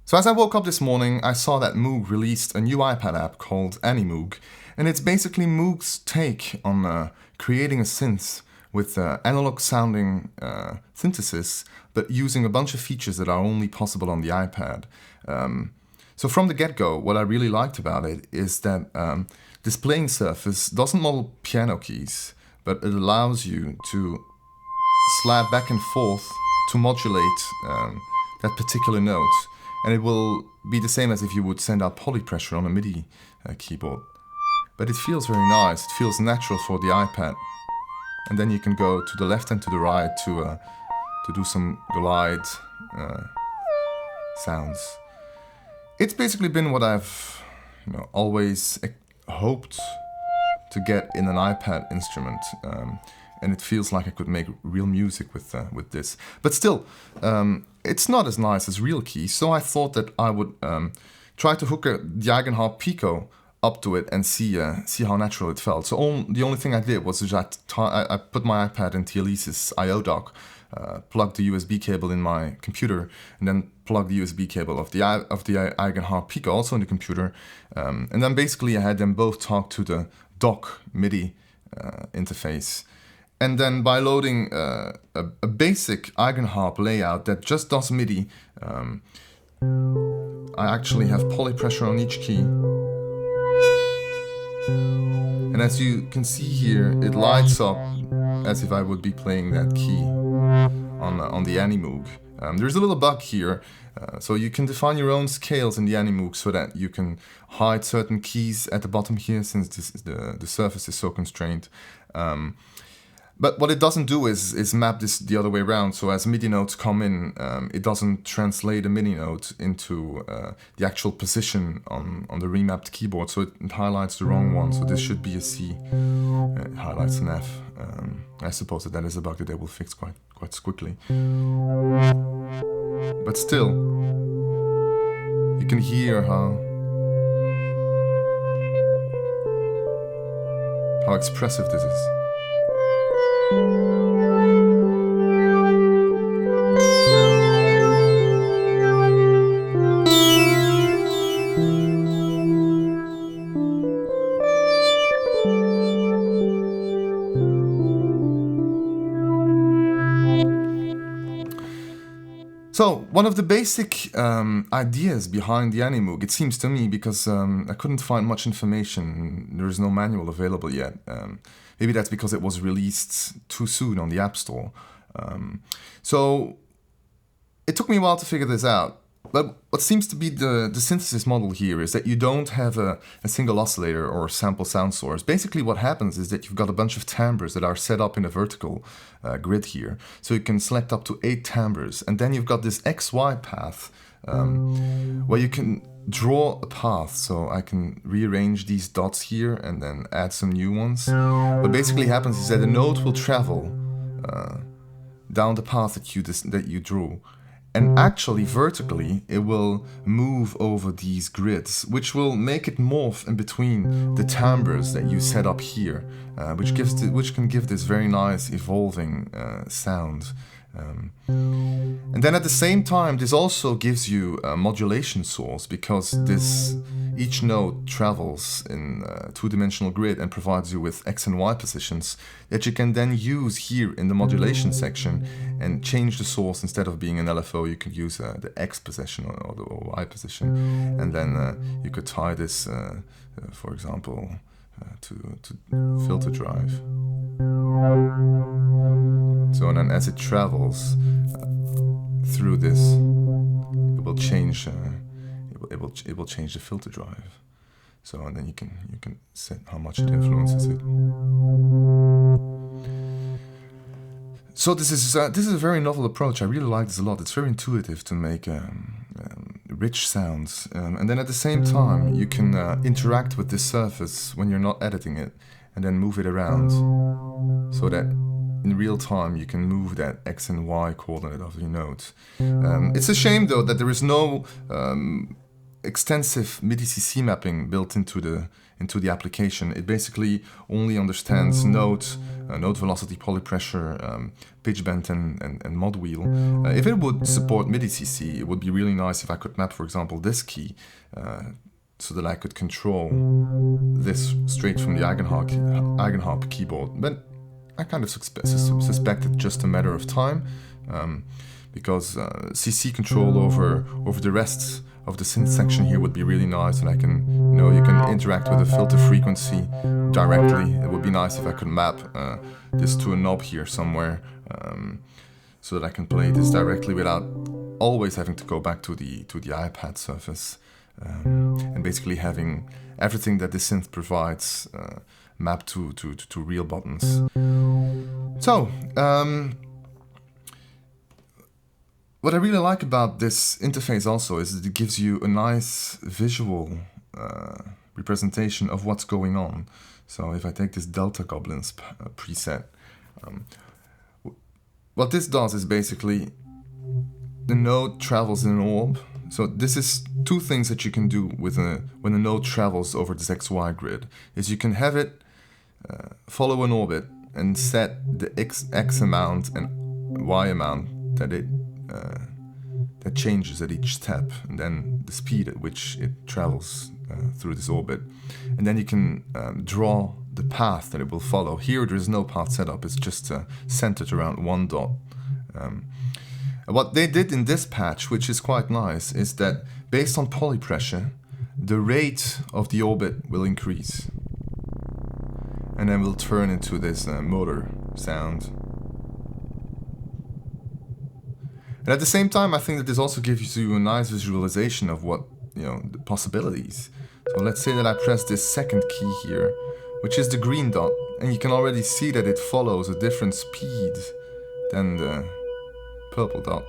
So as I woke up this morning, I saw that Moog released a new iPad app called Animoog, and it's basically Moog's take on creating a synth with analog sounding synthesis, but using a bunch of features that are only possible on the iPad. So from the get-go, what I really liked about it is that this playing surface doesn't model piano keys, but it allows you to slide back and forth to modulate that particular note. And it will be the same as if you would send out polypressure on a MIDI keyboard. But it feels very nice, it feels natural for the iPad. And then you can go to the left and to the right to do some glide sounds. It's basically been what I've always hoped to get in an iPad instrument. And it feels like I could make real music with this. But still, it's not as nice as real keys, so I thought that I would try to hook the Eigenharp Pico up to it and see how natural it felt. So the only thing I did was that I put my iPad into Alesis iODock, plugged the USB cable in my computer, and then plugged the USB cable of the Eigenharp Pico also in the computer. And then basically I had them both talk to the dock MIDI interface. And then by loading a basic Eigenharp layout that just does MIDI, I actually have polypressure on each key. And as you can see here, it lights up as if I would be playing that key on the Animoog. There's a little bug here, so you can define your own scales in the Animoog so that you can hide certain keys at the bottom here, since the surface is so constrained. But what it doesn't do is map this the other way around. So as MIDI notes come in, it doesn't translate a MIDI note into the actual position on the remapped keyboard. So it highlights the wrong one. So this should be a C. It highlights an F. I suppose that is a bug that they will fix quite quickly. But still, you can hear how expressive this is. So, one of the basic ideas behind the Animoog, it seems to me, because I couldn't find much information, there is no manual available yet. Maybe that's because it was released too soon on the App Store. So, it took me a while to figure this out. But what seems to be the synthesis model here is that you don't have a single oscillator or sample sound source. Basically what happens is that you've got a bunch of timbres that are set up in a vertical grid here. So you can select up to 8 timbres, and then you've got this XY path where you can draw a path. So I can rearrange these dots here and then add some new ones. What basically happens is that a note will travel down the path that you drew. And actually, vertically, it will move over these grids, which will make it morph in between the timbres that you set up here, which can give this very nice evolving sound. And then at the same time, this also gives you a modulation source, because each note travels in a two-dimensional grid and provides you with X and Y positions that you can then use here in the modulation section and change the source. Instead of being an LFO, you could use the X position or the Y position, and then you could tie this, for example, to filter drive. So, and then as it travels through this, it will change. It will change the filter drive. So, and then you can set how much it influences it. So this is a very novel approach. I really like this a lot. It's very intuitive to make rich sounds, and then at the same time you can interact with this surface when you're not editing it, and then move it around, so that in real time you can move that X and Y coordinate of your note. It's a shame though that there is no extensive Midi Cc mapping built into the into the application. It basically only understands note, note velocity, polypressure, pitch bend, and mod wheel. If it would support Midi Cc, it would be really nice if I could map, for example, this key so that I could control this straight from the Eigenharp keyboard. But I kind of suspect it's just a matter of time, because CC control over the rest of the synth section here would be really nice, and I can, you can interact with the filter frequency directly. It would be nice if I could map this to a knob here somewhere, so that I can play this directly without always having to go back to the iPad surface, and basically having everything that the synth provides mapped to real buttons. So, what I really like about this interface also is that it gives you a nice visual representation of what's going on. So if I take this Delta Goblins preset, what this does is basically the node travels in an orb. So this is two things that you can do with when a node travels over this XY grid, is you can have it follow an orbit and set the X amount and Y amount that that changes at each step, and then the speed at which it travels through this orbit. And then you can draw the path that it will follow. Here there is no path set up, it's just centered around one dot. What they did in this patch, which is quite nice, is that based on polypressure, the rate of the orbit will increase. And then will turn into this motor sound. And at the same time, I think that this also gives you a nice visualization of what, the possibilities. So let's say that I press this second key here, which is the green dot, and you can already see that it follows a different speed than the purple dot.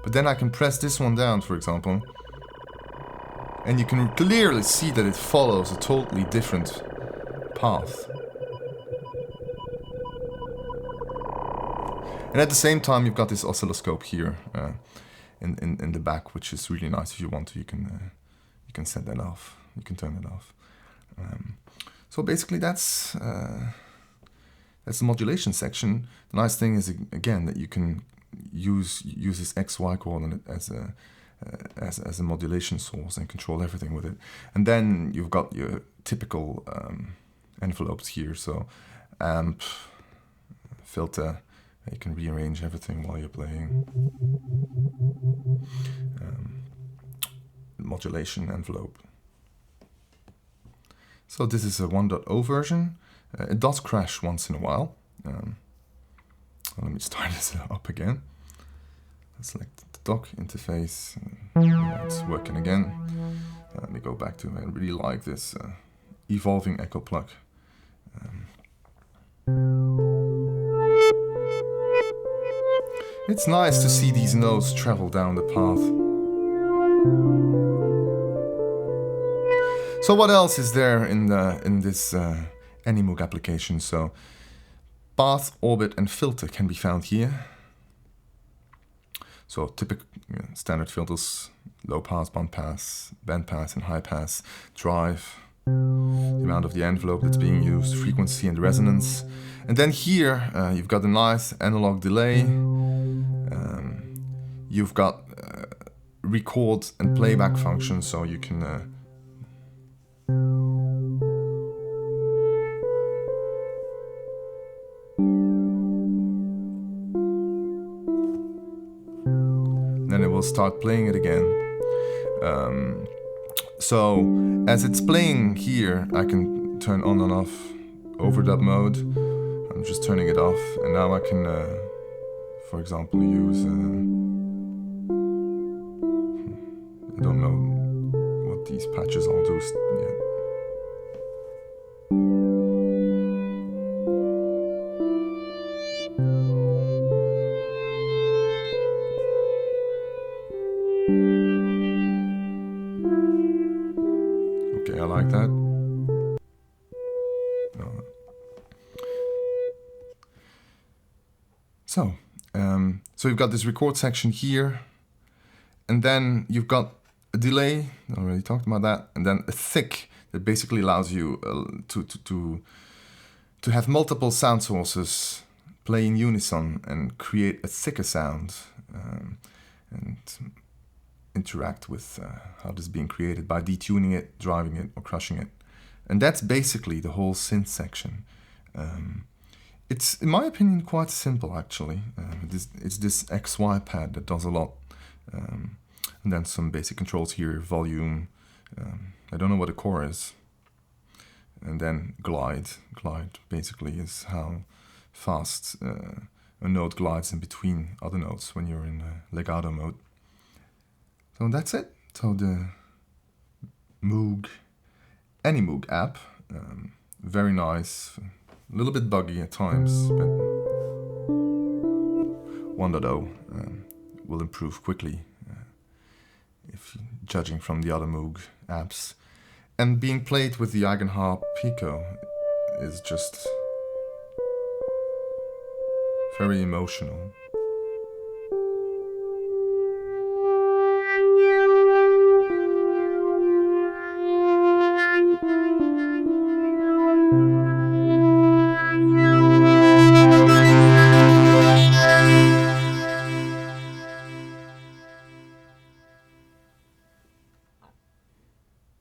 But then I can press this one down, for example, and you can clearly see that it follows a totally different path. And at the same time, you've got this oscilloscope here in the back, which is really nice. If you want to, you can set that off. You can turn it off. So basically, that's the modulation section. The nice thing is, again, that you can use this XY coordinate as a modulation source and control everything with it. And then you've got your typical envelopes here. So amp, filter. You can rearrange everything while you're playing. Modulation envelope. So this is a 1.0 version. It does crash once in a while. Let me start this up again. Select the dock interface. It's working again. Let me go back to, I really like this evolving echo plug. It's nice to see these notes travel down the path. So what else is there in this Animoog application? So path, orbit, and filter can be found here. So typical standard filters: low pass, band pass, and high pass, drive, the amount of the envelope that's being used, frequency and resonance. And then here you've got a nice analog delay. You've got record and playback functions, so you can then it will start playing it again. So as it's playing here, I can turn on and off overdub mode. I'm just turning it off, and now I can for example, use I don't know what these patches all do yet. Okay, I like that. No. So you've got this record section here, and then you've got a delay, I already talked about that, and then a thick It basically allows you to have multiple sound sources play in unison and create a thicker sound and interact with how this is being created by detuning it, driving it, or crushing it. And that's basically the whole synth section. It's, in my opinion, quite simple, actually. It's this XY pad that does a lot. And then some basic controls here, volume. I don't know what a core is. And then glide. Glide basically is how fast a note glides in between other notes when you're in legato mode. So that's it. So the Moog Animoog app, very nice, a little bit buggy at times, but 1.0 will improve quickly, if judging from the other Moog apps. And being played with the Eigenharp Pico is just very emotional.